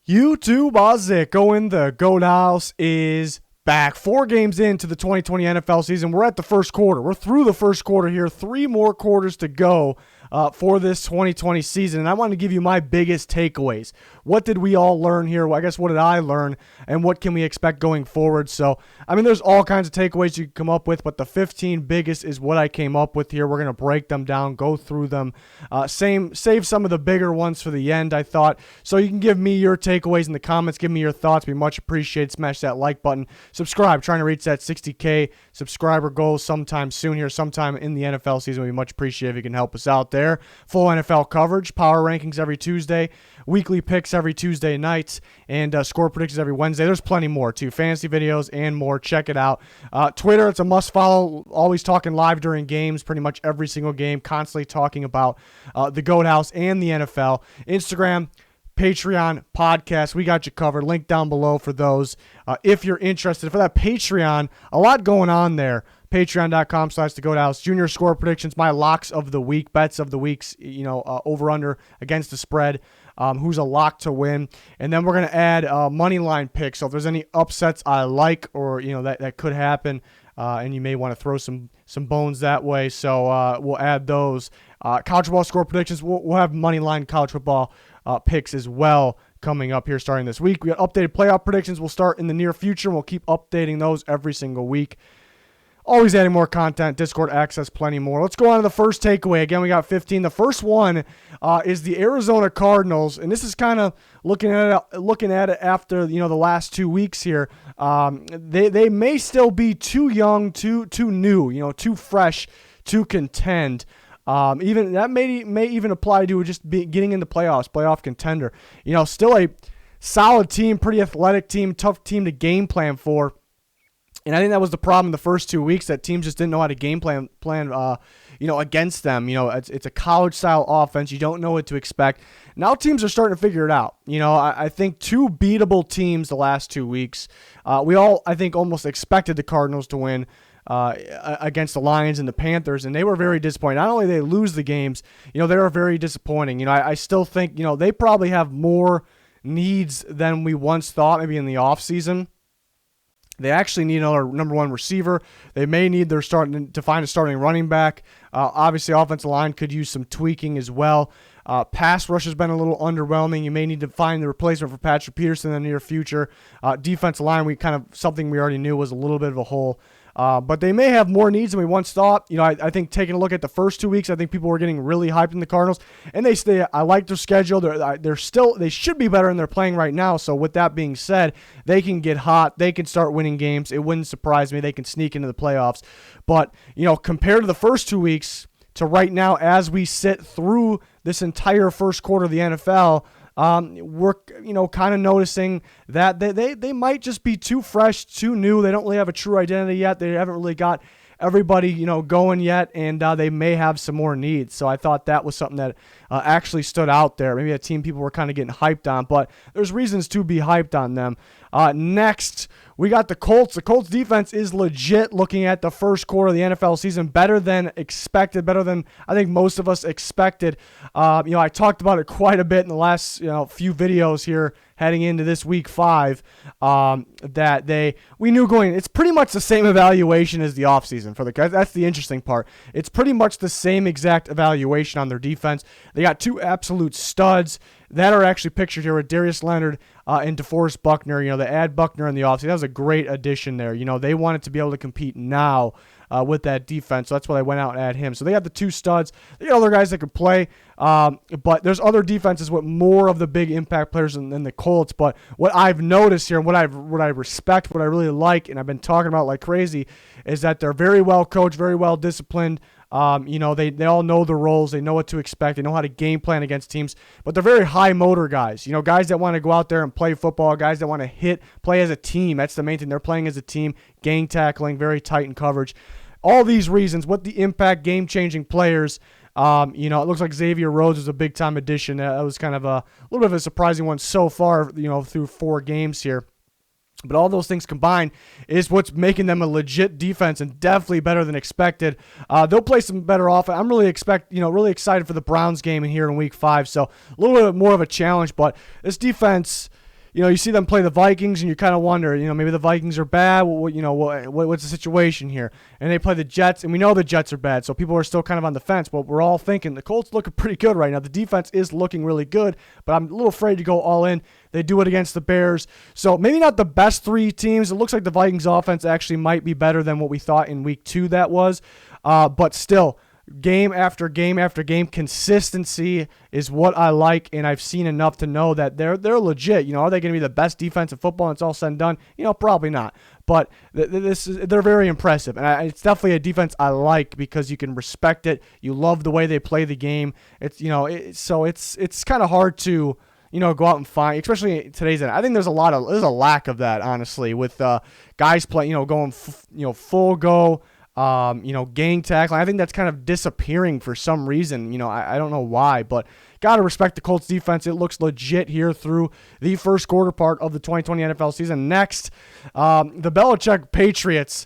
YouTube Ozzico in the Goat House is back. 4 games into the 2020 NFL season. We're at the first quarter. We're through the first quarter here. 3 more quarters to go for this 2020 season. And I want to give you my biggest takeaways. What did we all learn here? Well, I guess what did I learn? And what can we expect going forward? So, I mean, there's all kinds of takeaways you can come up with, but the 15 biggest is what I came up with here. We're going to break them down, go through them. Save some of the bigger ones for the end, I thought. So you can give me your takeaways in the comments. Give me your thoughts. Be much appreciated. Smash that like button. Subscribe. Trying to reach that 60K subscriber goal sometime soon here, sometime in the NFL season. We'd be much appreciated if you can help us out there. Full NFL coverage, power rankings every Tuesday, weekly picks every Tuesday nights, and score predictions every Wednesday. There's plenty more too. Fantasy videos and more. Check it out. Twitter, it's a must follow. Always talking live during games, pretty much every single game. Constantly talking about the Goat House and the NFL. Instagram, Patreon, podcast. We got you covered. Link down below for those. If you're interested for that Patreon, a lot going on there. Patreon.com/thegoathouse. Junior score predictions, my locks of the week, bets of the weeks, over under against the spread. Who's a lock to win. And then we're going to add money line picks. So if there's any upsets I like or, that could happen, and you may want to throw some bones that way. So we'll add those. College football score predictions. We'll have money line college football picks as well coming up here starting this week. We got updated playoff predictions. We'll start in the near future. We'll keep updating those every single week. Always adding more content, Discord access, plenty more. Let's go on to the first takeaway. Again, we got 15. The first one is the Arizona Cardinals, and this is kind of looking at it after the last 2 weeks here. They may still be too young, too new, too fresh to contend. Even that may even apply to just getting into playoffs, playoff contender. Still a solid team, pretty athletic team, tough team to game plan for. And I think that was the problem the first 2 weeks, that teams just didn't know how to game plan against them. It's a college-style offense. You don't know what to expect. Now teams are starting to figure it out. I think 2 beatable teams the last 2 weeks. We all, I think, almost expected the Cardinals to win against the Lions and the Panthers, and they were very disappointing. Not only did they lose the games, they were very disappointing. I still think, they probably have more needs than we once thought, maybe in the offseason. They actually need another number 1 receiver. They may need to find a starting running back. Obviously, offensive line could use some tweaking as well. Pass rush has been a little underwhelming. You may need to find the replacement for Patricia in the near future. Defensive line, something we already knew was a little bit of a hole. But they may have more needs than we once thought. I think taking a look at the first 2 weeks, I think people were getting really hyped in the Cardinals, and I like their schedule. They should be better than they're playing right now. So with that being said, they can get hot. They can start winning games. It wouldn't surprise me. They can sneak into the playoffs. But compared to the first 2 weeks to right now, as we sit through this entire first quarter of the NFL. We're kind of noticing that they might just be too fresh, too new. They don't really have a true identity yet. They haven't really got everybody going yet, and they may have some more needs. So I thought that was something that actually stood out there. Maybe a team people were kind of getting hyped on, but there's reasons to be hyped on them. Next, we got the Colts. The Colts defense is legit looking at the first quarter of the NFL season. Better than expected, better than I think most of us expected. I talked about it quite a bit in the last few videos here heading into this week 5, that we knew going, it's pretty much the same evaluation as the offseason for the guys. That's the interesting part. It's pretty much the same exact evaluation on their defense. They got 2 absolute studs that are actually pictured here with Darius Leonard and DeForest Buckner. They add Buckner in the offseason. That was a great addition there. They wanted to be able to compete now with that defense. So that's why they went out and add him. So they have the 2 studs. They got other guys that could play, but there's other defenses with more of the big impact players than the Colts. But what I've noticed here and what I respect, what I really like, and I've been talking about like crazy, is that they're very well coached, very well disciplined. They all know the roles. They know what to expect. They know how to game plan against teams. But they're very high motor guys. Guys that want to go out there and play football, guys that want to play as a team. That's the main thing. They're playing as a team, gang tackling, very tight in coverage. All these reasons, what the impact game-changing players. It looks like Xavier Rhodes is a big-time addition. That was kind of a little bit of a surprising one so far, through 4 games here. But all those things combined is what's making them a legit defense and definitely better than expected. They'll play some better offense. I'm really excited for the Browns game in here in Week 5. So a little bit more of a challenge, but this defense, you see them play the Vikings, and you kind of wonder, maybe the Vikings are bad. What's the situation here? And they play the Jets, and we know the Jets are bad, so people are still kind of on the fence. But we're all thinking the Colts looking pretty good right now. The defense is looking really good, but I'm a little afraid to go all in. They do it against the Bears, so maybe not the best three teams. It looks like the Vikings offense actually might be better than what we thought in week 2 that was, but still. Game after game after game, consistency is what I like, and I've seen enough to know that they're legit. Are they going to be the best defense in football when it's all said and done? Probably not. But they're very impressive, and it's definitely a defense I like because you can respect it. You love the way they play the game. So it's kind of hard to go out and find, especially in today's. I think there's a lack of that, honestly, with guys playing, going full go. Gang tackling. I think that's kind of disappearing for some reason. I don't know why, but got to respect the Colts defense. It looks legit here through the first quarter part of the 2020 NFL season. Next, the Belichick Patriots.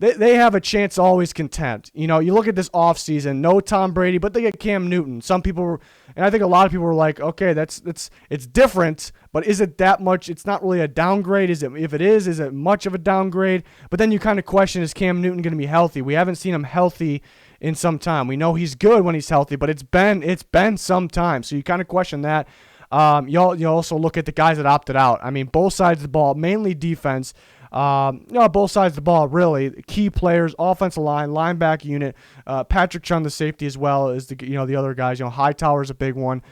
They have a chance to always contend. You look at this offseason, no Tom Brady, but they get Cam Newton. Some people were, and I think a lot of people were like, okay, it's different, but is it that much? It's not really a downgrade. If it is it much of a downgrade? But then you kind of question, is Cam Newton going to be healthy? We haven't seen him healthy in some time. We know he's good when he's healthy, but it's been some time. So you kind of question that. You also look at the guys that opted out. I mean, both sides of the ball, mainly defense. Both sides of the ball, really. Key players, offensive line, linebacker unit, Patricia on the safety as well as the other guys. Hightower's a big one.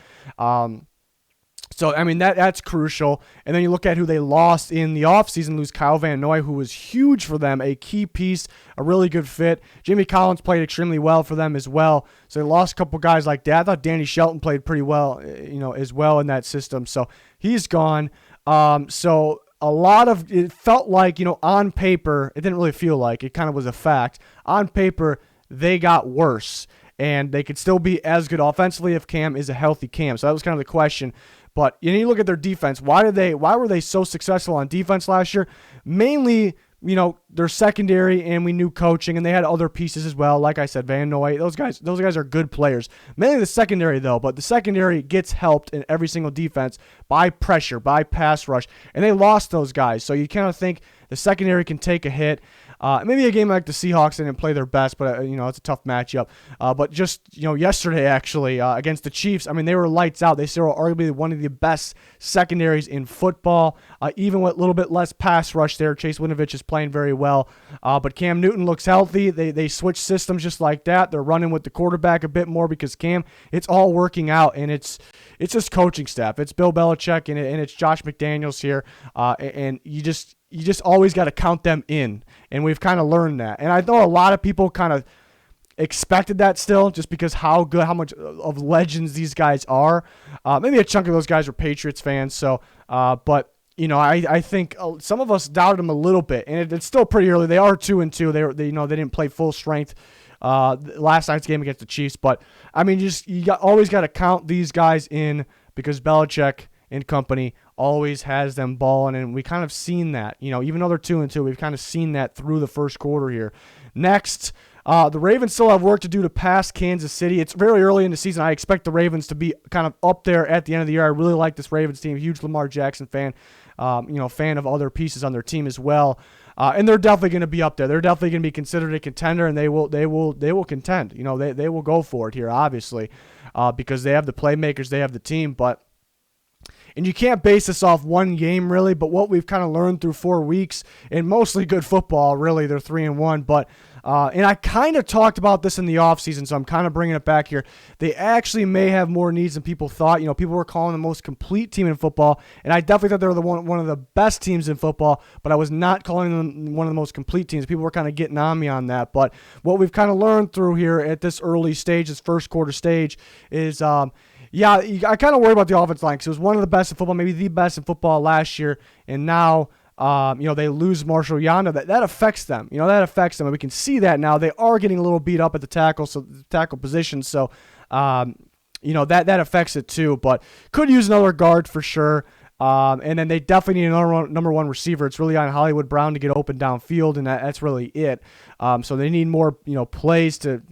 So, I mean, that's crucial. And then you look at who they lost in the offseason, lose Kyle Van Noy, who was huge for them, a key piece, a really good fit. Jimmy Collins played extremely well for them as well. So they lost a couple guys like that. I thought Danny Shelton played pretty well, as well in that system. So he's gone. So a lot of it felt like, on paper, it didn't really feel like, it kind of was a fact. On paper, they got worse. And they could still be as good offensively if Cam is a healthy Cam. So that was kind of the question. But you look at their defense. Why were they so successful on defense last year? Mainly, their secondary, and we knew coaching, and they had other pieces as well. Like I said, Van Noy, those guys are good players. Mainly the secondary though, but the secondary gets helped in every single defense by pressure, by pass rush, and they lost those guys. So you kind of think the secondary can take a hit. Maybe a game like the Seahawks didn't play their best, but it's a tough matchup. But just yesterday actually against the Chiefs, I mean they were lights out. They still are arguably one of the best secondaries in football. Even with a little bit less pass rush there, Chase Winovich is playing very well. But Cam Newton looks healthy. They switch systems just like that. They're running with the quarterback a bit more because Cam. It's all working out, and it's just coaching staff. It's Bill Belichick and it's Josh McDaniels here, and you just always got to count them in, and we've kind of learned that. And I know a lot of people kind of expected that still, just because how much of legends these guys are. Maybe a chunk of those guys were Patriots fans, so but I think some of us doubted them a little bit, and it's still pretty early. They are 2-2. They didn't play full strength last night's game against the Chiefs, but I mean, always got to count these guys in because Belichick and company always has them balling, and we kind of seen that. Even though they're 2-2, we've kind of seen that through the first quarter here. Next, the Ravens still have work to do to pass Kansas City. It's very early in the season. I expect the Ravens to be kind of up there at the end of the year. I really like this Ravens team. Huge Lamar Jackson fan. Fan of other pieces on their team as well. And they're definitely going to be up there. They're definitely going to be considered a contender, and they will contend. They will go for it here, obviously, because they have the playmakers, they have the team, but. And you can't base this off one game, really, but what we've kind of learned through 4 weeks, and mostly good football, really, they're 3-1. But and I kind of talked about this in the offseason, so I'm kind of bringing it back here. They actually may have more needs than people thought. People were calling the most complete team in football, and I definitely thought they were one of the best teams in football, but I was not calling them one of the most complete teams. People were kind of getting on me on that. But what we've kind of learned through here at this early stage, this first quarter stage, is yeah, I kind of worry about the offensive line because it was one of the best in football, maybe the best in football last year, and now, they lose Marshall Yanda. That affects them. That affects them, and we can see that now. They are getting a little beat up at the tackle position, so that affects it too. But could use another guard for sure. And then they definitely need a number one receiver. It's really on Hollywood Brown to get open downfield, and that's really it. So they need more, plays to,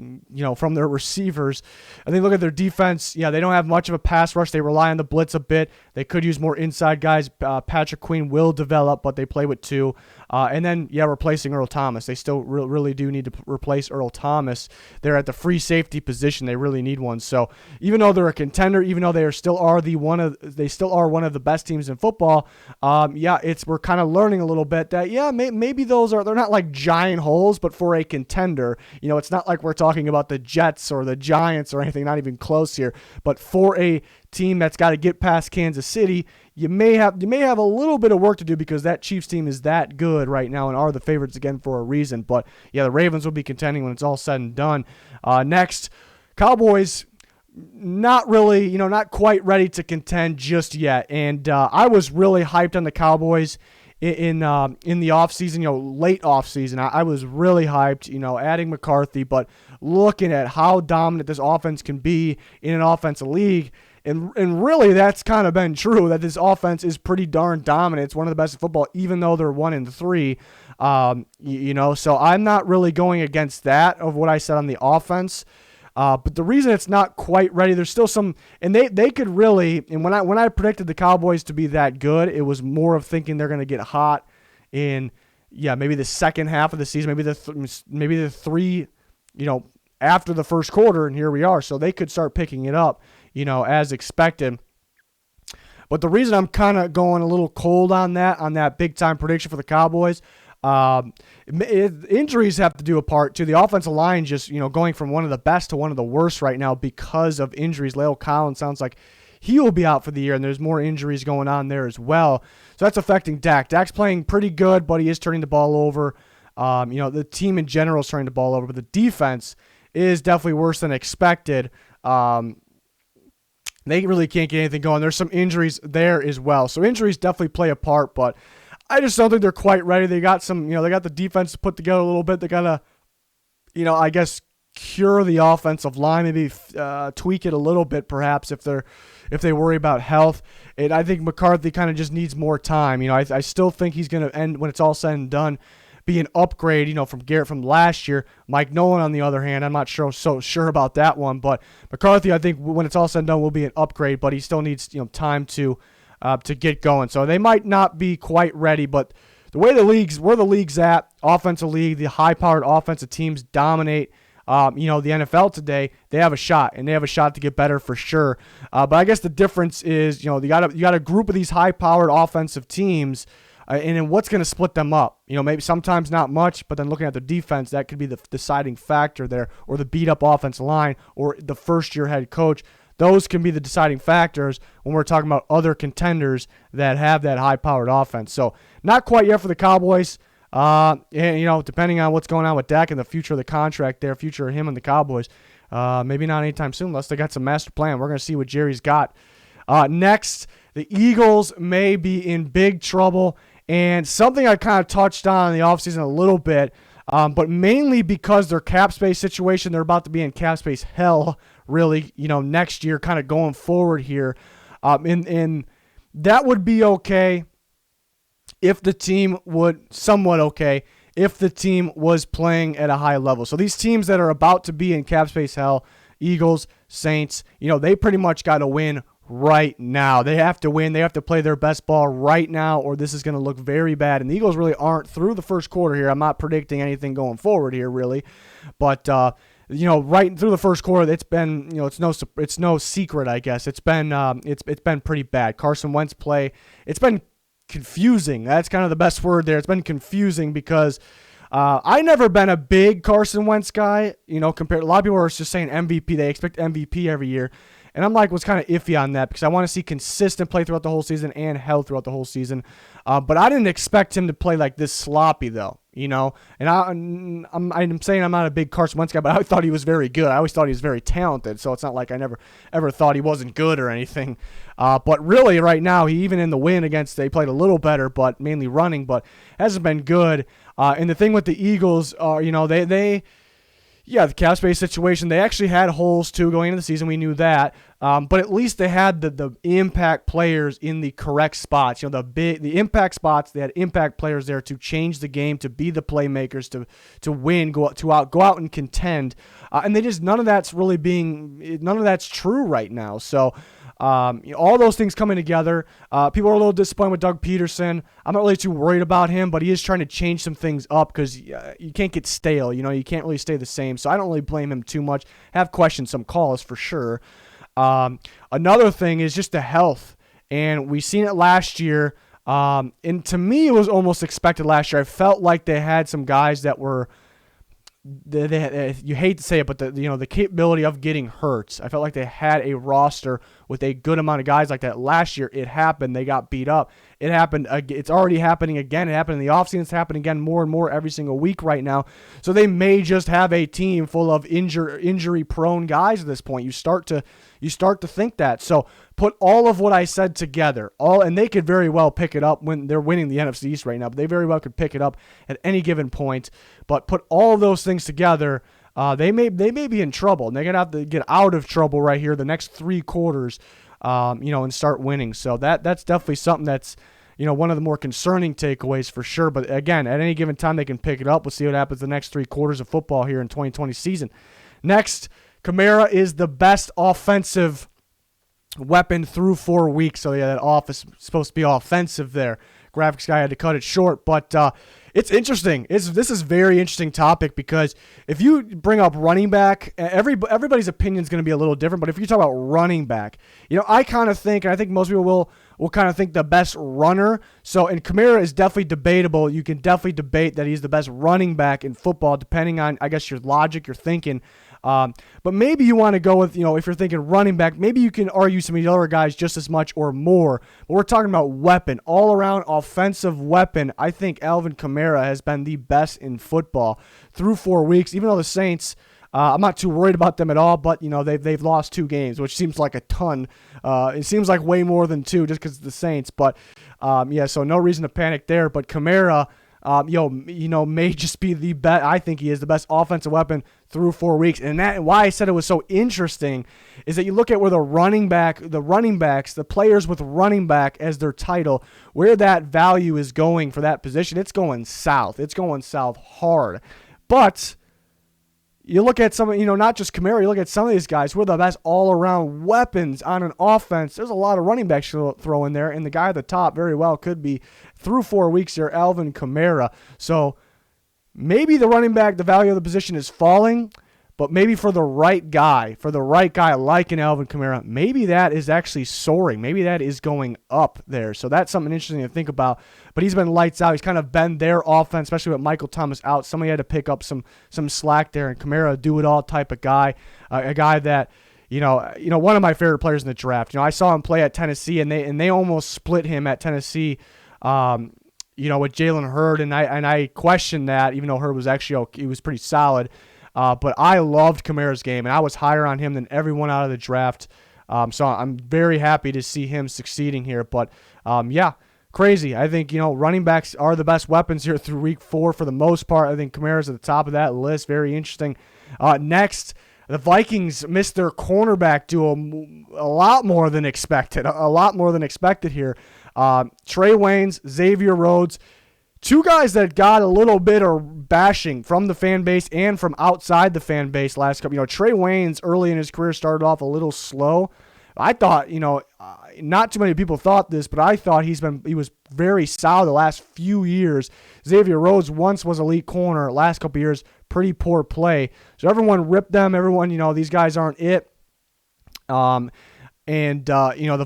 from their receivers. And they look at their defense. Yeah, they don't have much of a pass rush. They rely on the blitz a bit. They could use more inside guys. Patrick Queen will develop, but they play with two. And then, replacing Earl Thomas. They still really do need to replace Earl Thomas. They're at the free safety position. They really need one. So even though they're a contender, even though they still are one of the best teams in football, we're kind of learning a little bit that maybe they're not like giant holes, but for a contender, it's not like we're talking about the Jets or the Giants or anything, not even close here. But for a team that's got to get past Kansas City, you may have a little bit of work to do because that Chiefs team is that good right now and are the favorites again for a reason. But the Ravens will be contending when it's all said and done. Next, Cowboys. Not really, not quite ready to contend just yet. And I was really hyped on the Cowboys in the offseason, late offseason. I was really hyped, adding McCarthy, but looking at how dominant this offense can be in an offensive league. And really, that's kind of been true, that this offense is pretty darn dominant. It's one of the best in football, even though they're 1-3. So I'm not really going against that of what I said on the offense. But the reason it's not quite ready, there's still some, and they could really, and when I predicted the Cowboys to be that good, it was more of thinking they're going to get hot in, maybe the second half of the season, maybe the three, after the first quarter, and here we are. So they could start picking it up, as expected. But the reason I'm kind of going a little cold on that big time prediction for the Cowboys, injuries have to do a part too. The offensive line just, going from one of the best to one of the worst right now because of injuries. La'el Collins sounds like he will be out for the year, and there's more injuries going on there as well. So that's affecting Dak. Dak's playing pretty good, but he is turning the ball over. The team in general is turning the ball over, but the defense is definitely worse than expected. They really can't get anything going. There's some injuries there as well. So injuries definitely play a part, but I just don't think they're quite ready. They got some, they got the defense put together a little bit. They got to, I guess, cure the offensive line, maybe tweak it a little bit, perhaps if they worry about health. And I think McCarthy kind of just needs more time. I still think he's going to end, when it's all said and done, be an upgrade, from Garrett from last year. Mike Nolan, on the other hand, I'm not so sure about that one. But McCarthy, I think when it's all said and done, will be an upgrade, but he still needs time to get going. So they might not be quite ready, but where the league's at, offensive league, the high-powered offensive teams dominate, the NFL today. They have a shot, and they have a shot to get better for sure. But I guess the difference is, you got a group of these high-powered offensive teams, and then what's going to split them up? Maybe sometimes not much, but then looking at the defense, that could be the deciding factor there, or the beat-up offensive line, or the first-year head coach. Those can be the deciding factors when we're talking about other contenders that have that high-powered offense. So not quite yet for the Cowboys. And, depending on what's going on with Dak and the future of the contract there, future of him and the Cowboys, maybe not anytime soon unless they got some master plan. We're going to see what Jerry's got. Next, the Eagles may be in big trouble. And something I kind of touched on in the offseason a little bit, but mainly because their cap space situation, they're about to be in cap space hell, really, next year, kind of going forward here. And that would be okay if the team if the team was playing at a high level. So these teams that are about to be in cap space hell, Eagles, Saints, they pretty much got to win right now. They have to win. They have to play their best ball right now, or this is going to look very bad. And the Eagles really aren't through the first quarter here. I'm not predicting anything going forward here, really. But, right through the first quarter, it's been, it's no secret, I guess. It's been pretty bad. Carson Wentz play, it's been confusing. That's kind of the best word there. It's been confusing because I've never been a big Carson Wentz guy, compared to a lot of people are just saying MVP. They expect MVP every year. And I'm was kind of iffy on that because I want to see consistent play throughout the whole season and health throughout the whole season. But I didn't expect him to play like this sloppy, though, And I'm saying I'm not a big Carson Wentz guy, but I thought he was very good. I always thought he was very talented, so it's not like I never ever thought he wasn't good or anything. But really, right now, even in the win they played a little better, but mainly running, but hasn't been good. And the thing with the Eagles, Yeah, the cap space situation, they actually had holes too going into the season. We knew that. But at least they had the impact players in the correct spots. The impact spots, they had impact players there to change the game, to be the playmakers, to win, go out and contend. And none of that's true right now. So all those things coming together. People are a little disappointed with Doug Peterson. I'm not really too worried about him, but he is trying to change some things up because you can't get stale. You can't really stay the same. So I don't really blame him too much. Have questioned some calls for sure. Another thing is just the health, and we seen it last year. And to me, it was almost expected last year. I felt like they had some guys that were. You hate to say it, but the capability of getting hurt. I felt like they had a roster with a good amount of guys like that. Last year, it happened. They got beat up. It happened. It's already happening again. It happened in the offseason. It's happening again more and more every single week right now. So they may just have a team full of injury-prone guys at this point. You start to think that. So put all of what I said together, and they could very well pick it up when they're winning the NFC East right now. But they very well could pick it up at any given point. But put all of those things together, they may be in trouble, and they're gonna have to get out of trouble right here the next 3 quarters, and start winning. So that's definitely something that's one of the more concerning takeaways for sure. But again, at any given time they can pick it up. We'll see what happens the next 3 quarters of football here in 2020 season. Next, Kamara is the best offensive weapon through 4 weeks. So yeah, that off is supposed to be offensive there. Graphics guy had to cut it short, but it's interesting. This is a very interesting topic because if you bring up running back, everybody's opinion is going to be a little different. But if you talk about running back, I kind of think, and I think most people will kind of think the best runner. So, and Kamara is definitely debatable. You can definitely debate that he's the best running back in football, depending on, I guess, your logic, your thinking. But maybe you want to go with, if you're thinking running back, maybe you can argue some of the other guys just as much or more. But we're talking about weapon, all-around offensive weapon. I think Alvin Kamara has been the best in football through 4 weeks, even though the Saints, I'm not too worried about them at all, but, they've lost 2 games, which seems like a ton. It seems like way more than 2 just because of the Saints. But, so no reason to panic there. But Kamara, may just be the best. I think he is the best offensive weapon through 4 weeks. And why I said it was so interesting is that you look at where the players with running back as their title, where that value is going for that position, it's going south. It's going south hard. But you look at some, not just Kamara, you look at some of these guys who are the best all-around weapons on an offense. There's a lot of running backs to throw in there, and the guy at the top very well could be, through 4 weeks here, Alvin Kamara. So maybe the running back, the value of the position is falling, but maybe for the right guy like an Alvin Kamara, maybe that is actually soaring. Maybe that is going up there. So that's something interesting to think about. But he's been lights out. He's kind of been their offense, especially with Michael Thomas out. Somebody had to pick up some slack there, and Kamara, do-it-all type of guy, a guy that, one of my favorite players in the draft. I saw him play at Tennessee, and they almost split him at Tennessee, with Jalen Hurd, and I questioned that, even though Hurd was actually he was pretty solid. But I loved Kamara's game, and I was higher on him than everyone out of the draft. So I'm very happy to see him succeeding here. But, crazy. I think, running backs are the best weapons here through week 4 for the most part. I think Kamara's at the top of that list. Very interesting. Next, the Vikings missed their cornerback duo a lot more than expected. A lot more than expected here. Trey Waynes, Xavier Rhodes. 2 guys that got a little bit of bashing from the fan base and from outside the fan base last couple. Trey Waynes early in his career started off a little slow. I thought, not too many people thought this, but I thought he was very solid the last few years. Xavier Rhodes once was elite corner. Last couple years, pretty poor play. So everyone ripped them. Everyone, these guys aren't it. The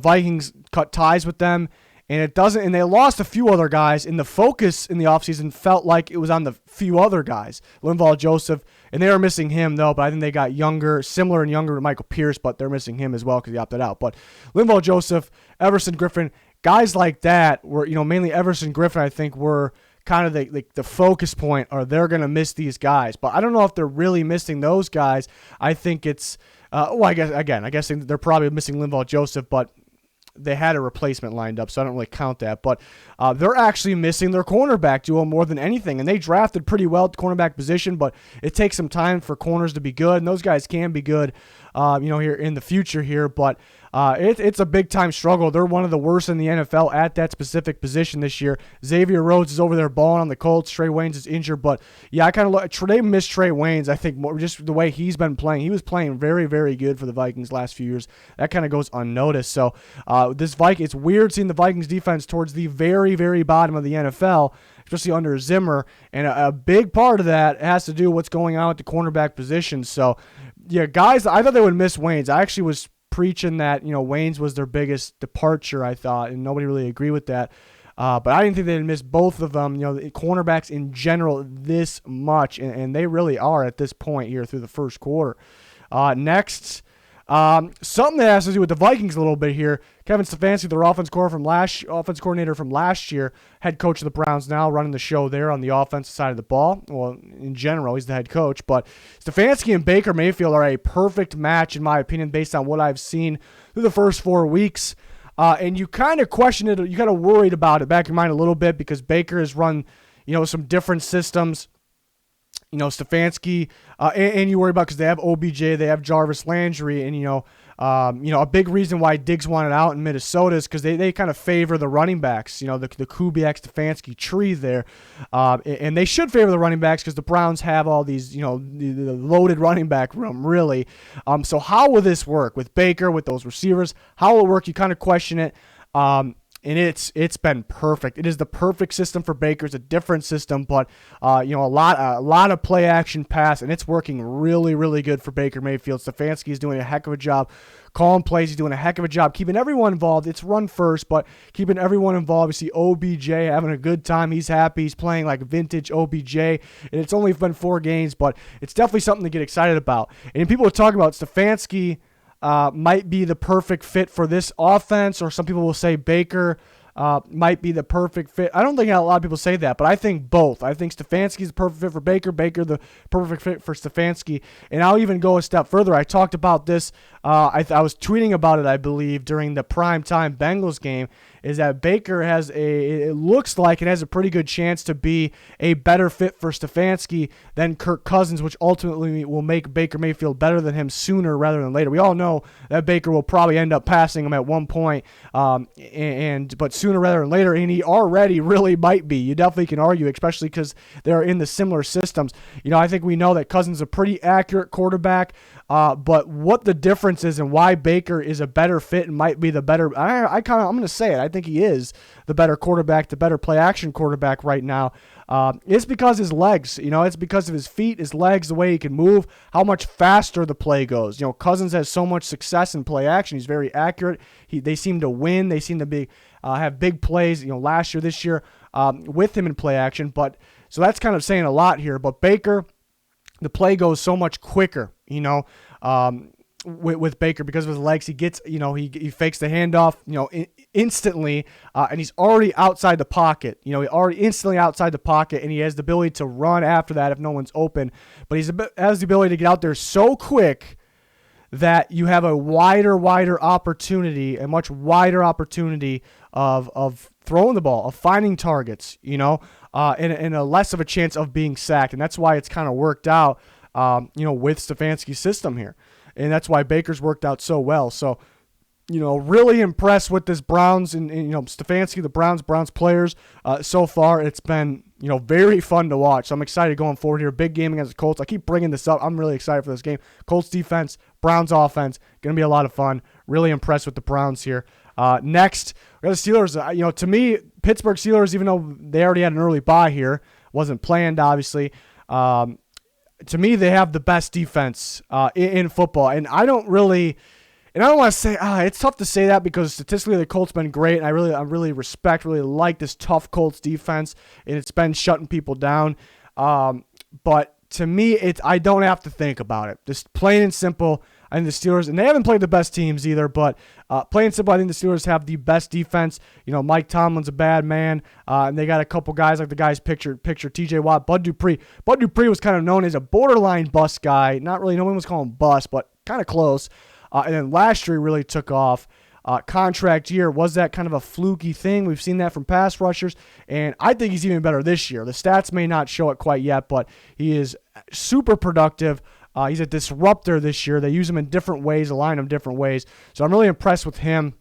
Vikings cut ties with them. And it doesn't, and they lost a few other guys, and the focus in the offseason felt like it was on the few other guys. Linval Joseph, and they were missing him, though, but I think they got similar and younger to Michael Pierce, but they're missing him as well because he opted out. But Linval Joseph, Everson Griffin, guys like that were, mainly Everson Griffin, I think, were kind of the focus point, or they're going to miss these guys. But I don't know if they're really missing those guys. I think it's, I guess they're probably missing Linval Joseph, but they had a replacement lined up, so I don't really count that. But they're actually missing their cornerback duo more than anything, and they drafted pretty well at the cornerback position, but it takes some time for corners to be good, and those guys can be good, here in the future here. But it's a big-time struggle. They're one of the worst in the NFL at that specific position this year. Xavier Rhodes is over there balling on the Colts. Trey Waynes is injured, but yeah, I kind of look. They miss Trey Waynes. I think more just the way he's been playing. He was playing very, very good for the Vikings last few years. That kind of goes unnoticed. So it's weird seeing the Vikings defense towards the very, very bottom of the NFL, especially under Zimmer, and a big part of that has to do with what's going on at the cornerback position. So yeah, guys, I thought they would miss Waynes. I actually was preaching that Waynes was their biggest departure, I thought, and nobody really agreed with that. But I didn't think they'd miss both of them, the cornerbacks in general this much, and they really are at this point here through the first quarter. Next, something that has to do with the Vikings a little bit here. Kevin Stefanski, their offense coordinator from last year, head coach of the Browns now, running the show there on the offensive side of the ball. Well, in general, he's the head coach. But Stefanski and Baker Mayfield are a perfect match, in my opinion, based on what I've seen through the first 4 weeks. And you kind of question it, you kind of worried about it back in your mind a little bit because Baker has run, some different systems. Stefanski, and you worry about because they have OBJ, they have Jarvis Landry, and a big reason why Diggs wanted out in Minnesota is because they kind of favor the running backs, the Kubiak Stefanski tree there, and they should favor the running backs because the Browns have all these, the loaded running back room really. So how will this work with Baker, with those receivers? How will it work? You kind of question it. And it's been perfect. It is the perfect system for Baker. It's a different system, but a lot of play action pass, and it's working really, really good for Baker Mayfield. Stefanski is doing a heck of a job calling plays. He's doing a heck of a job keeping everyone involved. It's run first, but keeping everyone involved. You see OBJ having a good time. He's happy. He's playing like vintage OBJ, and it's only been 4 games, but it's definitely something to get excited about. And people are talking about Stefanski might be the perfect fit for this offense, or some people will say Baker might be the perfect fit. I don't think a lot of people say that, but I think both. I think Stefanski's the perfect fit for Baker, Baker the perfect fit for Stefanski, and I'll even go a step further. I talked about this. I was tweeting about it, I believe, during the primetime Bengals game, is that Baker it looks like it has a pretty good chance to be a better fit for Stefanski than Kirk Cousins, which ultimately will make Baker Mayfield better than him sooner rather than later. We all know that Baker will probably end up passing him at one point, but sooner rather than later, and he already really might be. You definitely can argue, especially because they're in the similar systems. I think we know that Cousins is a pretty accurate quarterback, but what the difference is and why Baker is a better fit and might be the better, I'm going to say it. I think he is the better quarterback, the better play action quarterback right now. It's because his legs, it's because of his feet, his legs, the way he can move, how much faster the play goes. Cousins has so much success in play action. He's very accurate. They seem to win. They seem to be have big plays, last year, this year, with him in play action. But so that's kind of saying a lot here. But Baker, the play goes so much quicker, with Baker because of his legs. He gets, he fakes the handoff, instantly, and he's already outside the pocket. He already instantly outside the pocket, and he has the ability to run after that if no one's open. But he has the ability to get out there so quick that you have a wider opportunity, a much wider opportunity of throwing the ball, of finding targets, and a less of a chance of being sacked. And that's why it's kind of worked out, with Stefanski's system here. And that's why Baker's worked out so well. So, really impressed with this Browns and Stefanski, the Browns players so far. It's been, very fun to watch. So I'm excited going forward here. Big game against the Colts. I keep bringing this up. I'm really excited for this game. Colts defense, Browns offense, going to be a lot of fun. Really impressed with the Browns here. Next, we got the Steelers. To me, Pittsburgh Steelers, even though they already had an early bye here, wasn't planned, obviously. To me, they have the best defense in football, and I don't want to say it's tough to say that because statistically the Colts been great, and I really like this tough Colts defense, and it's been shutting people down. But to me, I don't have to think about it. Just plain and simple. I think the Steelers, and they haven't played the best teams either, but plain and simple, I think the Steelers have the best defense. Mike Tomlin's a bad man, and they got a couple guys like the guys picture T.J. Watt, Bud Dupree. Bud Dupree was kind of known as a borderline bust guy. Not really, no one was calling him bust, but kind of close. And then last year he really took off. contract year? Was that kind of a fluky thing? We've seen that from pass rushers, and I think he's even better this year. The stats may not show it quite yet, but he is super productive. He's a disruptor this year. They use him in different ways, align him different ways. So I'm really impressed with him.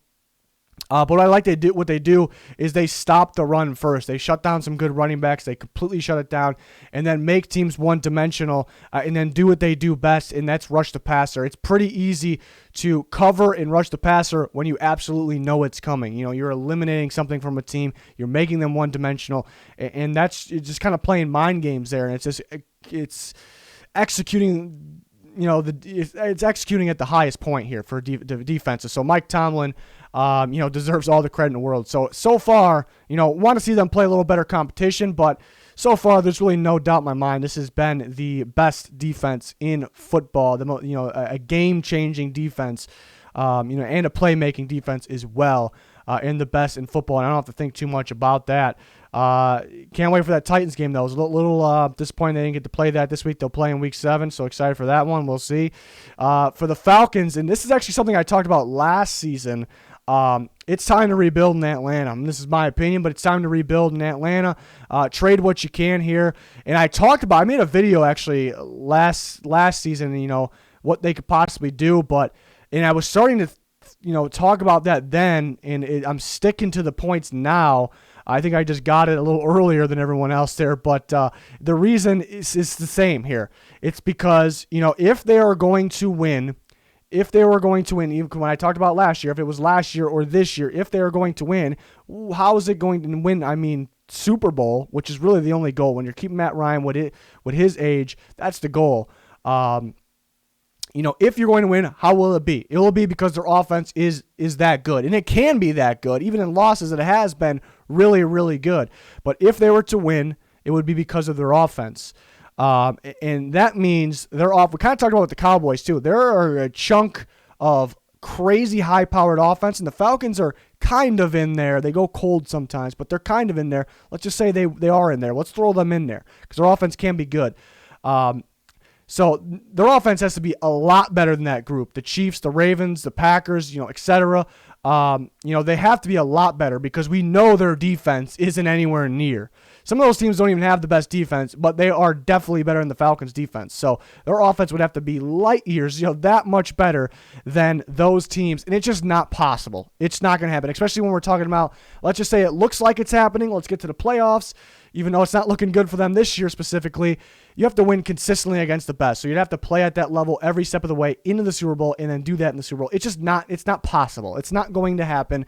But what they do is they stop the run first. They shut down some good running backs. They completely shut it down and then make teams one-dimensional and then do what they do best, and that's rush the passer. It's pretty easy to cover and rush the passer when you absolutely know it's coming. You're eliminating something from a team. You're making them one-dimensional, and that's just kind of playing mind games there. And it's executing. It's executing at the highest point here for defenses. So Mike Tomlin, deserves all the credit in the world. So far, want to see them play a little better competition, but so far there's really no doubt in my mind this has been the best defense in football. A game-changing defense, and a playmaking defense as well, and the best in football. And I don't have to think too much about that. Can't wait for that Titans game, though. I was a little disappointed they didn't get to play that this week. They'll play in Week 7, so excited for that one. We'll see. For the Falcons, and this is actually something I talked about last season, it's time to rebuild in Atlanta. This is my opinion, but it's time to rebuild in Atlanta. Trade what you can here. And I made a video actually last season, what they could possibly do, and I was starting to talk about that then, and I'm sticking to the points now. I think I just got it a little earlier than everyone else there, but the reason is the same here. It's because, if they are going to win, even when I talked about last year, if it was last year or this year, if they are going to win, how is it going to win? Super Bowl, which is really the only goal. When you're keeping Matt Ryan with his age, that's the goal. If you're going to win, how will it be? It will be because their offense is that good. And it can be that good. Even in losses, it has been really, really good. But if they were to win, it would be because of their offense. And that means they're off. We kind of talked about with the Cowboys, too. There are a chunk of crazy high-powered offense, and the Falcons are kind of in there. They go cold sometimes, but they're kind of in there. Let's just say they are in there. Let's throw them in there because their offense can be good. So their offense has to be a lot better than that group. The Chiefs, the Ravens, the Packers, etc. They have to be a lot better because we know their defense isn't anywhere near. Some of those teams don't even have the best defense, but they are definitely better than the Falcons' defense. So their offense would have to be light years, that much better than those teams. And it's just not possible. It's not going to happen, especially when we're talking about, let's just say it looks like it's happening. Let's get to the playoffs. Even though it's not looking good for them this year specifically, you have to win consistently against the best. So you'd have to play at that level every step of the way into the Super Bowl and then do that in the Super Bowl. It's not possible. It's not going to happen.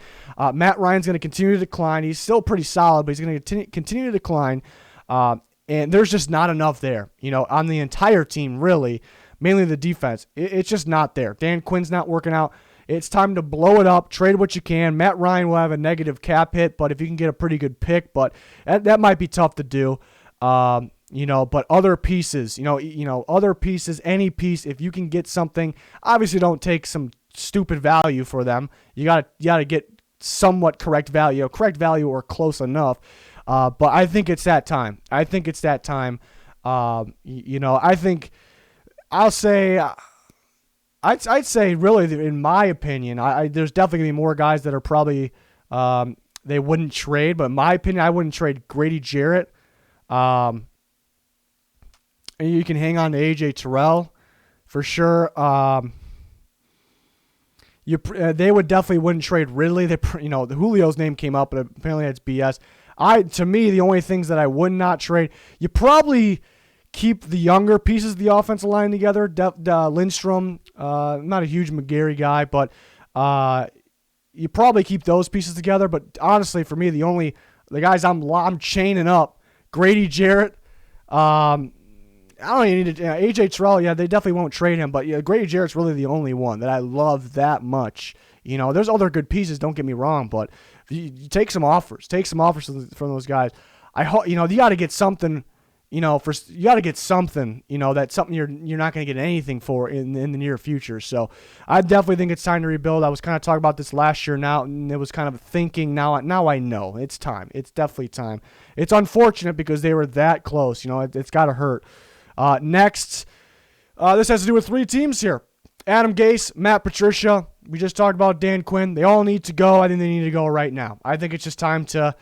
Matt Ryan's going to continue to decline. He's still pretty solid, but he's going to continue to decline. And there's just not enough there, on the entire team, really, mainly the defense. It's just not there. Dan Quinn's not working out. It's time to blow it up, trade what you can. Matt Ryan will have a negative cap hit, but if you can get a pretty good pick, but that might be tough to do. But other pieces, other pieces, any piece, if you can get something, obviously don't take some stupid value for them. You gotta get somewhat correct value or close enough. But I think it's that time. I think I'd say really, in my opinion, there's definitely going to be more guys that are probably they wouldn't trade. But in my opinion, I wouldn't trade Grady Jarrett. And you can hang on to A.J. Terrell for sure. They would definitely wouldn't trade Ridley. The Julio's name came up, but apparently that's BS. To me, the only things that I would not trade, you probably keep the younger pieces of the offensive line together. Lindstrom, not a huge McGarry guy, but you probably keep those pieces together. But honestly, for me, the guys I'm chaining up, Grady Jarrett. I don't even need to. A.J. Terrell, yeah, they definitely won't trade him, but Grady Jarrett's really the only one that I love that much. There's other good pieces. Don't get me wrong, but you take some offers. Take some offers from those guys. I hope you got to get something. You got to get something, that's something you're not going to get anything for in the near future. So I definitely think it's time to rebuild. I was kind of talking about this last year now, and it was kind of thinking now I know it's time. It's definitely time. It's unfortunate because they were that close. It's got to hurt. Next, this has to do with three teams here. Adam Gase, Matt Patricia. We just talked about Dan Quinn. They all need to go. I think they need to go right now. I think it's just time to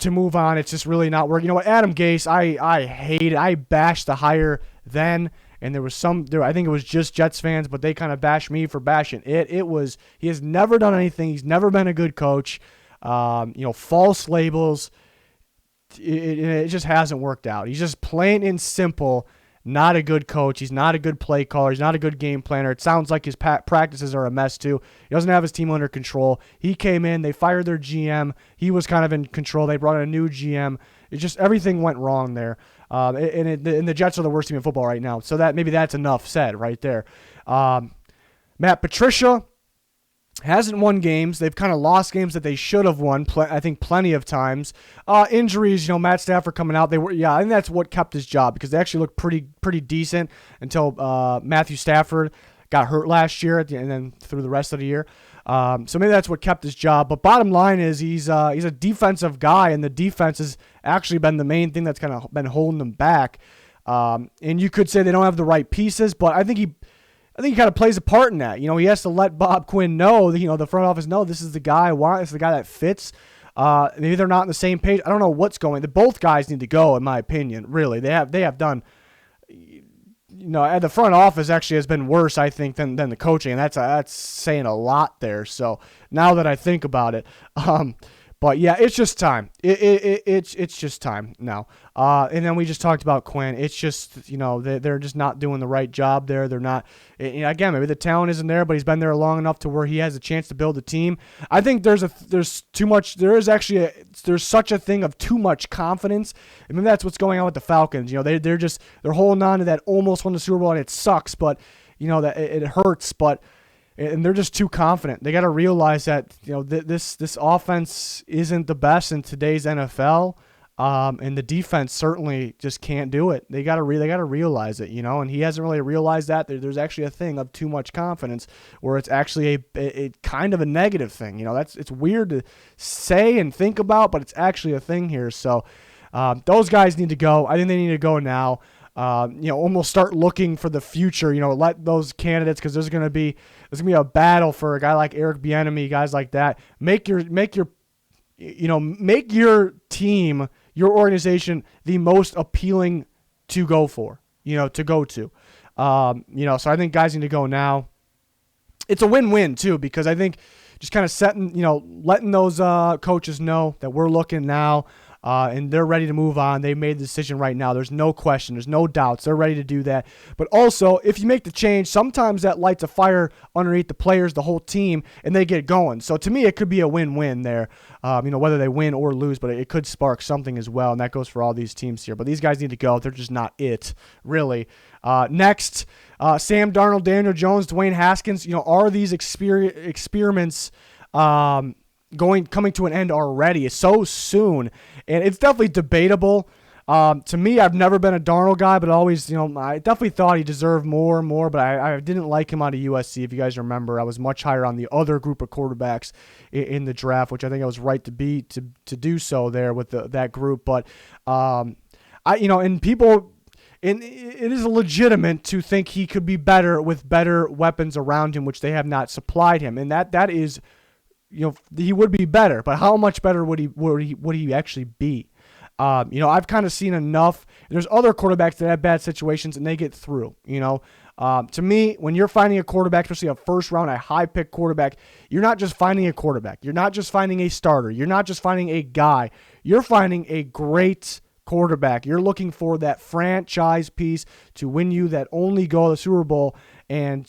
move on. It's just really not working. You know what, Adam Gase, I hate it. I bashed the hire then, and I think it was just Jets fans, but they kind of bashed me for bashing it. He has never done anything. He's never been a good coach. False labels. It just hasn't worked out. He's just plain and simple not a good coach. He's not a good play caller. He's not a good game planner. It sounds like his practices are a mess too. He doesn't have his team under control. He came in. They fired their GM. He was kind of in control. They brought in a new GM. It just, everything went wrong there. And the Jets are the worst team in football right now. So maybe that's enough said right there. Matt Patricia hasn't won games. They've kind of lost games that they should have won, I think, plenty of times. Injuries, Matt Stafford coming out. I think that's what kept his job, because they actually looked pretty decent until Matthew Stafford got hurt last year and then through the rest of the year. So maybe that's what kept his job. But bottom line is he's a defensive guy, and the defense has actually been the main thing that's kind of been holding them back. And you could say they don't have the right pieces, but I think he kind of plays a part in that. He has to let Bob Quinn know, the front office know this is the guy I want. This is the guy that fits. Maybe they're not on the same page. I don't know what's going. Both guys need to go, in my opinion. Really, they have done. The front office actually has been worse, I think, than the coaching, and that's saying a lot there. So now that I think about it, but yeah, it's just time. It's just time now. And then we just talked about Quinn. It's just, they're just not doing the right job there. They're not, again, maybe the talent isn't there, but he's been there long enough to where he has a chance to build a team. I think there's such a thing of too much confidence. I mean, that's what's going on with the Falcons. They're holding on to that almost won the Super Bowl, and it sucks, but that it hurts, and they're just too confident. They got to realize that this offense isn't the best in today's NFL, and the defense certainly just can't do it. They got to realize it, and he hasn't really realized that there's actually a thing of too much confidence, where it's actually a kind of a negative thing. It's weird to say and think about, but it's actually a thing here. So those guys need to go. I think they need to go now. Almost start looking for the future. Let those candidates, because there's gonna be a battle for a guy like Eric Bieniemy, guys like that. Make your team, your organization, the most appealing to go for. To go to. So I think guys need to go now. It's a win-win too, because I think just kind of letting those coaches know that we're looking now. And they're ready to move on. They made the decision right now. There's no question. There's no doubts. They're ready to do that. But also, if you make the change, sometimes that lights a fire underneath the players, the whole team, and they get going. So to me, it could be a win-win there, whether they win or lose, but it could spark something as well, and that goes for all these teams here. But these guys need to go. They're just not it, really. Next, Sam Darnold, Daniel Jones, Dwayne Haskins, are these experiments coming to an end already so soon? And it's definitely debatable. To me, I've never been a Darnold guy, but always, I definitely thought he deserved more and more, but I didn't like him out of USC. If you guys remember, I was much higher on the other group of quarterbacks in the draft, which I think I was right to do so there with that group. But and people, and it is legitimate to think he could be better with better weapons around him, which they have not supplied him, and that is. He would be better, but how much better would he actually be? I've kind of seen enough. There's other quarterbacks that have bad situations and they get through. To me, when you're finding a quarterback, especially a first round, a high pick quarterback, you're not just finding a quarterback. You're not just finding a starter. You're not just finding a guy. You're finding a great quarterback. You're looking for that franchise piece to win you that only go to the Super Bowl. And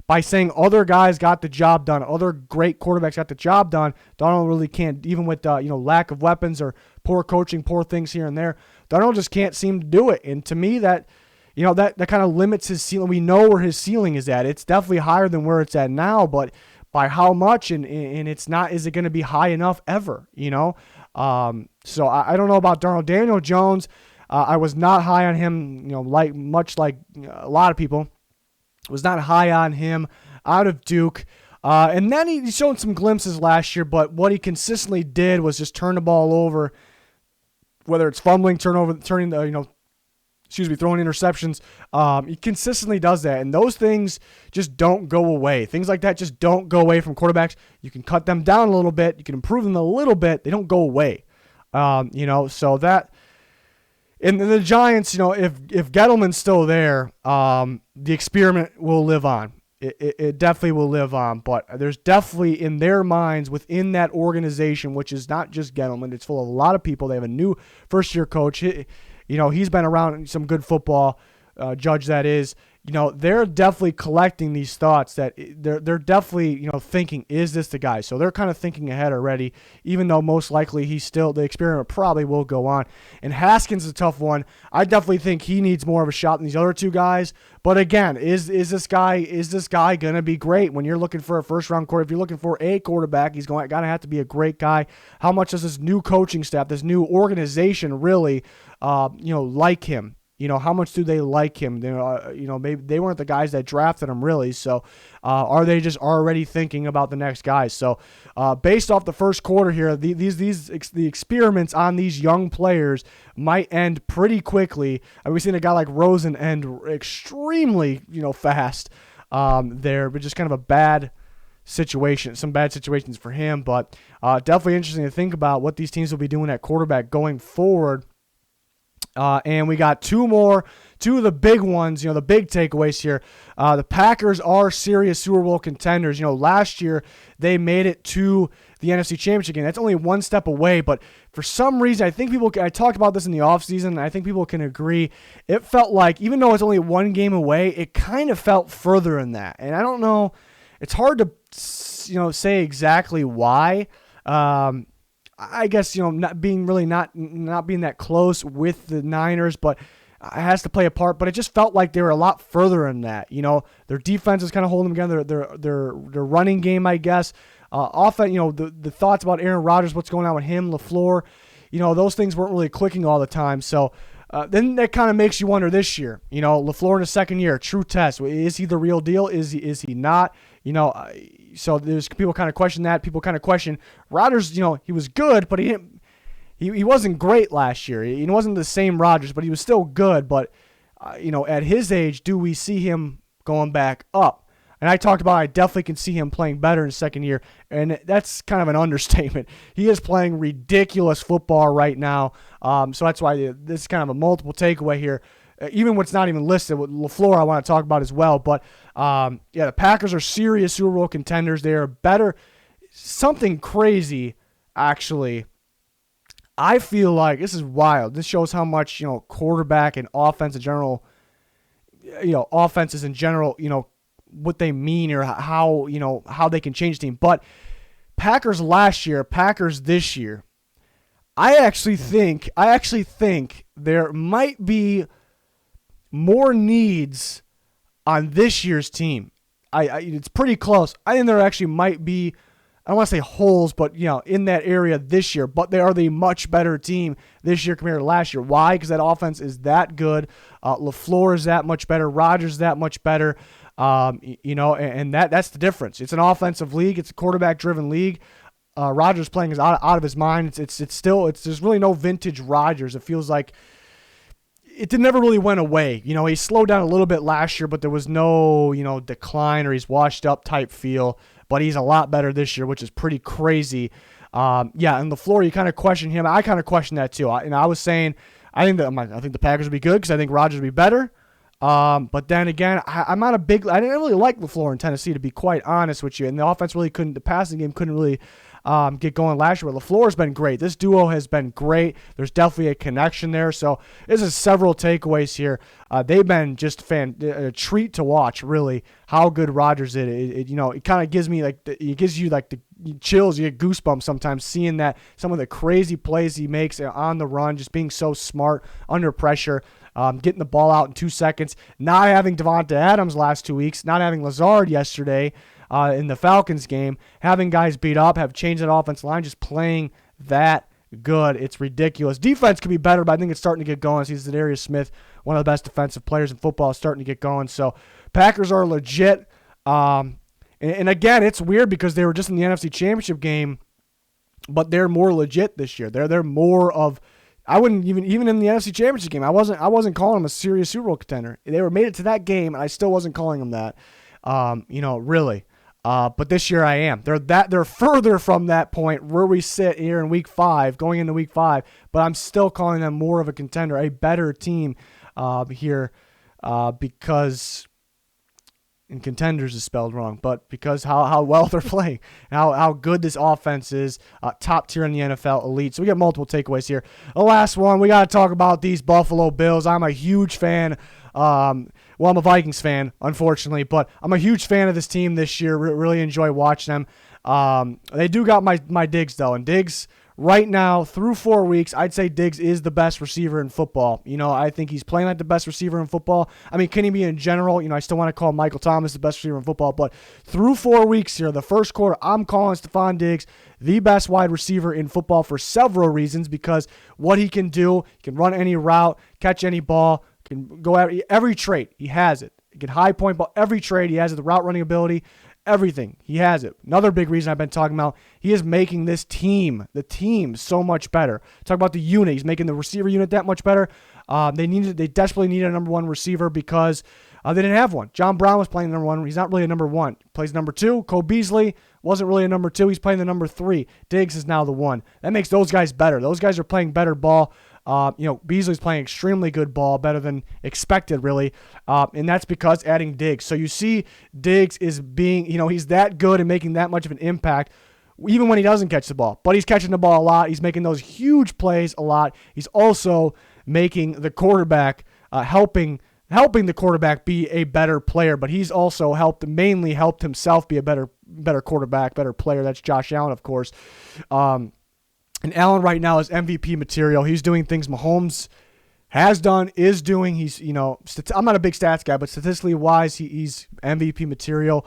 by saying other guys got the job done, other great quarterbacks got the job done, Darnold really can't, even with lack of weapons or poor coaching, poor things here and there. Darnold just can't seem to do it. And to me, that kind of limits his ceiling. We know where his ceiling is at. It's definitely higher than where it's at now, but by how much? And it's not. Is it going to be high enough ever? So I don't know about Darnold. Daniel Jones, I was not high on him. Much like a lot of people. Was not high on him out of Duke. And then he showed some glimpses last year, but what he consistently did was just turn the ball over, whether it's fumbling, turning the, throwing interceptions. He consistently does that, and those things just don't go away. Things like that just don't go away from quarterbacks. You can cut them down a little bit. You can improve them a little bit. They don't go away. So that. And the Giants, if Gettleman's still there, the experiment will live on. It definitely will live on. But there's definitely in their minds within that organization, which is not just Gettleman, it's full of a lot of people. They have a new first-year coach. He's been around some good football, Judge that is. They're definitely collecting these thoughts that they're definitely, thinking, is this the guy? So they're kind of thinking ahead already, even though most likely the experiment probably will go on. And Haskins is a tough one. I definitely think he needs more of a shot than these other two guys. But again, is this guy going to be great when you're looking for a first-round quarterback? If you're looking for a quarterback, he's going to have to be a great guy. How much does this new coaching staff, this new organization really, like him? How much do they like him? Maybe they weren't the guys that drafted him really. So are they just already thinking about the next guys? So based off the first quarter here, the experiments on these young players might end pretty quickly. We've seen a guy like Rosen end extremely, fast there, but just kind of a bad situation, some bad situations for him. But definitely interesting to think about what these teams will be doing at quarterback going forward. And we got two of the big ones, the big takeaways here. The Packers are serious Super Bowl contenders. Last year they made it to the NFC Championship game. That's only one step away, but for some reason, I talked about this in the offseason, and I think people can agree. It felt like, even though it's only one game away, it kind of felt further than that. And I don't know, it's hard to, say exactly why. I guess, not being that close with the Niners, but it has to play a part. But it just felt like they were a lot further than that. Their defense is kind of holding them together. Their running game, I guess. Offense, the thoughts about Aaron Rodgers, what's going on with him, LaFleur, those things weren't really clicking all the time. So then that kind of makes you wonder this year. LaFleur in his second year, true test. Is he the real deal? Is he not? So there's people kind of question that. People kind of question Rodgers. He was good, but he wasn't great last year. He wasn't the same Rodgers, but he was still good. But at his age, do we see him going back up? And I talked about I definitely can see him playing better in his second year, and that's kind of an understatement. He is playing ridiculous football right now. So that's why this is kind of a multiple takeaway here. Even what's not even listed, with LaFleur I want to talk about as well. But, the Packers are serious Super Bowl contenders. They are better. Something crazy, actually. I feel like this is wild. This shows how much, quarterback and offense in general, offenses in general, what they mean or how they can change the team. But Packers last year, Packers this year, I actually think there might be more needs on this year's team. It's pretty close. I think there actually might be, I don't want to say holes, but in that area this year. But they are the much better team this year compared to last year. Why? Because that offense is that good. LaFleur is that much better. Rodgers is that much better. And that's the difference. It's an offensive league. It's a quarterback-driven league. Rodgers playing is out of his mind. There's really no vintage Rodgers. It feels like it never really went away. He slowed down a little bit last year, but there was no, decline or he's washed up type feel. But he's a lot better this year, which is pretty crazy. And LaFleur, you kind of question him. I kind of question that too. I was saying, I think the Packers would be good because I think Rodgers would be better. But then again, I didn't really like LaFleur in Tennessee, to be quite honest with you. And the offense really the passing game couldn't really get going last year. But LaFleur's been great. This duo has been great. There's definitely a connection there. So this is several takeaways here. They've been just a treat to watch, really, how good Rodgers is. It kind of gives me it gives you the chills. You get goosebumps sometimes seeing that, some of the crazy plays he makes on the run, just being so smart under pressure. Getting the ball out in 2 seconds, not having Devonta Adams last 2 weeks, not having Lazard yesterday in the Falcons game, having guys beat up, have changed that offensive line, just playing that good. It's ridiculous. Defense could be better, but I think it's starting to get going. See, Zadarius Smith, one of the best defensive players in football, is starting to get going. So Packers are legit. And again, it's weird because they were just in the NFC Championship game, but they're more legit this year. They're more of, I wouldn't even in the NFC Championship game, I wasn't calling them a serious Super Bowl contender. They made it to that game, and I still wasn't calling them that. Really. But this year I am. They're further from that point where we sit here in week 5, going into week 5, but I'm still calling them more of a contender, a better team here because. And contenders is spelled wrong, but because how well they're playing, how good this offense is, top tier in the NFL, elite. So we got multiple takeaways here. The last one, we got to talk about these Buffalo Bills. I'm a huge fan. I'm a Vikings fan, unfortunately, but I'm a huge fan of this team this year. Really enjoy watching them. They do got my Diggs, though, and Diggs right now, through 4 weeks, I'd say Diggs is the best receiver in football. I think he's playing like the best receiver in football. I mean, can he be in general? I still want to call Michael Thomas the best receiver in football, but through 4 weeks here, the first quarter, I'm calling Stephon Diggs the best wide receiver in football for several reasons, because what he can do, he can run any route, catch any ball, can go at every trait. He has it. He can high point ball, every trait. He has it, the route running ability. Everything. He has it. Another big reason I've been talking about, he is making this team, the team, so much better. Talk about the unit. He's making the receiver unit that much better. They desperately needed a number 1 receiver because they didn't have one. John Brown was playing number 1. He's not really a number 1. He plays number 2. Cole Beasley wasn't really a number 2. He's playing the number 3. Diggs is now the 1. That makes those guys better. Those guys are playing better ball. Beasley's playing extremely good ball, better than expected, really, and that's because adding Diggs. So you see Diggs is being, he's that good and making that much of an impact, even when he doesn't catch the ball. But he's catching the ball a lot. He's making those huge plays a lot. He's also making the quarterback, helping the quarterback be a better player, but he's also mainly helped himself be a better quarterback, better player. That's Josh Allen, of course. And Allen right now is MVP material. He's doing things Mahomes has done, is doing. He's, I'm not a big stats guy, but statistically wise, he's MVP material.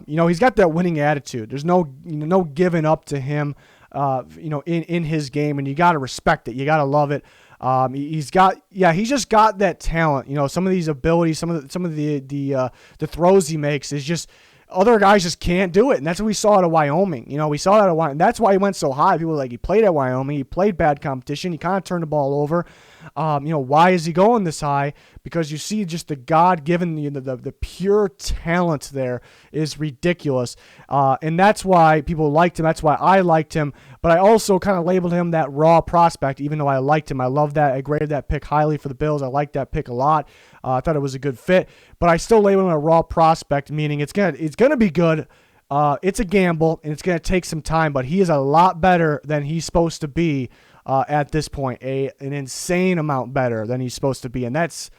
He's got that winning attitude. There's no giving up to him, in his game, and you got to respect it. You got to love it. He's just got that talent. Some of these abilities, some of the throws he makes is just. Other guys just can't do it, and that's what we saw at Wyoming. We saw that at Wyoming. That's why he went so high. People were like, he played at Wyoming. He played bad competition. He kind of turned the ball over. Why is he going this high? Because you see just the God-given, the pure talent there is ridiculous. And that's why people liked him. That's why I liked him. But I also kind of labeled him that raw prospect, even though I liked him. I love that. I graded that pick highly for the Bills. I liked that pick a lot. I thought it was a good fit. But I still labeled him a raw prospect, meaning it's gonna be good. It's a gamble, and it's going to take some time, but he is a lot better than he's supposed to be at this point, an insane amount better than he's supposed to be, and that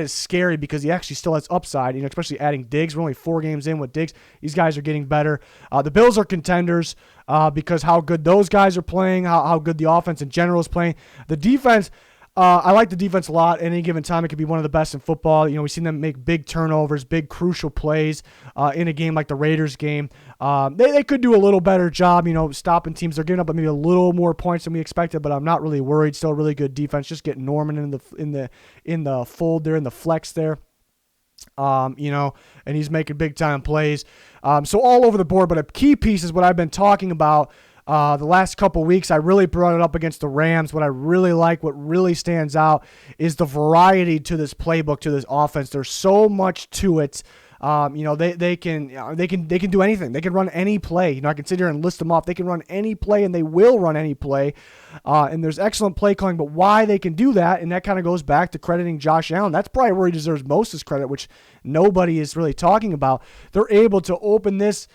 is scary because he actually still has upside, especially adding Diggs. We're only 4 games in with Diggs. These guys are getting better. The Bills are contenders because how good those guys are playing, how good the offense in general is playing. The defense, I like the defense a lot. At any given time, it could be one of the best in football. We've seen them make big turnovers, big crucial plays in a game like the Raiders game. They could do a little better job, stopping teams. They're giving up maybe a little more points than we expected, but I'm not really worried. Still a really good defense. Just getting Norman in the fold there, in the flex there. And he's making big time plays. So all over the board, but a key piece is what I've been talking about. The last couple weeks, I really brought it up against the Rams. What I really like, what really stands out, is the variety to this playbook, to this offense. There's so much to it. They can do anything. They can run any play. I can sit here and list them off. They can run any play, and they will run any play. And there's excellent play calling. But why they can do that, and that kind of goes back to crediting Josh Allen. That's probably where he deserves most of his credit, which nobody is really talking about. They're able to open this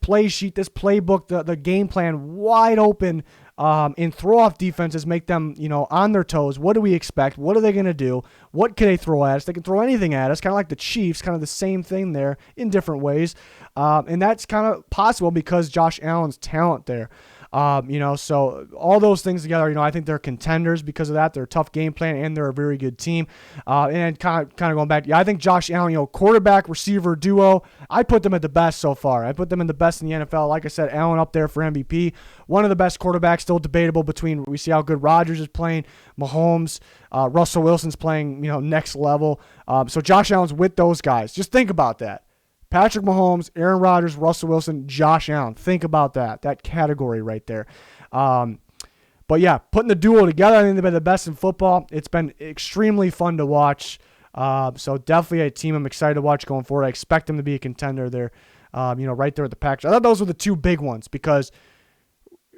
play sheet, this playbook, the game plan wide open. And throw off defenses, make them, on their toes. What do we expect? What are they going to do? What can they throw at us? They can throw anything at us, kind of like the Chiefs, kind of the same thing there in different ways. And that's kind of possible because Josh Allen's talent there. So all those things together, I think they're contenders because of that. They're a tough game plan, and they're a very good team. And kind of going back, I think Josh Allen, quarterback receiver duo, I put them at the best so far. I put them in the best in the NFL. Like I said, Allen up there for MVP. One of the best quarterbacks, still debatable between, we see how good Rodgers is playing, Mahomes, Russell Wilson's playing, next level. So Josh Allen's with those guys. Just think about that. Patrick Mahomes, Aaron Rodgers, Russell Wilson, Josh Allen. Think about that category right there. But But yeah, putting the duo together, I think they've been the best in football. It's been extremely fun to watch. So definitely a team I'm excited to watch going forward. I expect them to be a contender there, right there at the Packers. I thought those were the two big ones because,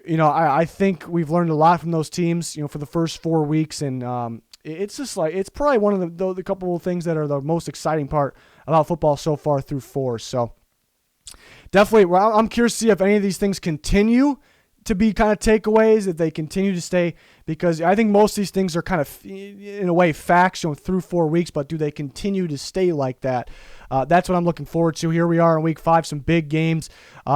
I think we've learned a lot from those teams, for the first 4 weeks. And it's just it's probably one of the couple of things that are the most exciting part about football so far through 4. So definitely, I'm curious to see if any of these things continue to be kind of takeaways, if they continue to stay, because I think most of these things are kind of, in a way, facts through 4 weeks, but do they continue to stay like that? That's what I'm looking forward to. Here we are in week 5, some big games,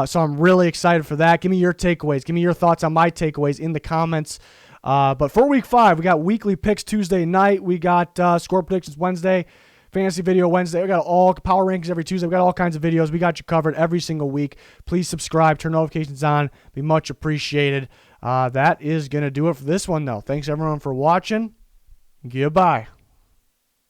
so I'm really excited for that. Give me your takeaways. Give me your thoughts on my takeaways in the comments. But for week 5, we got weekly picks Tuesday night. We got score predictions Wednesday, fantasy video Wednesday. We got all power rankings every Tuesday. We got all kinds of videos. We got you covered every single week. Please subscribe, turn notifications on. Be much appreciated. That is going to do it for this one, though. Thanks, everyone, for watching. Goodbye.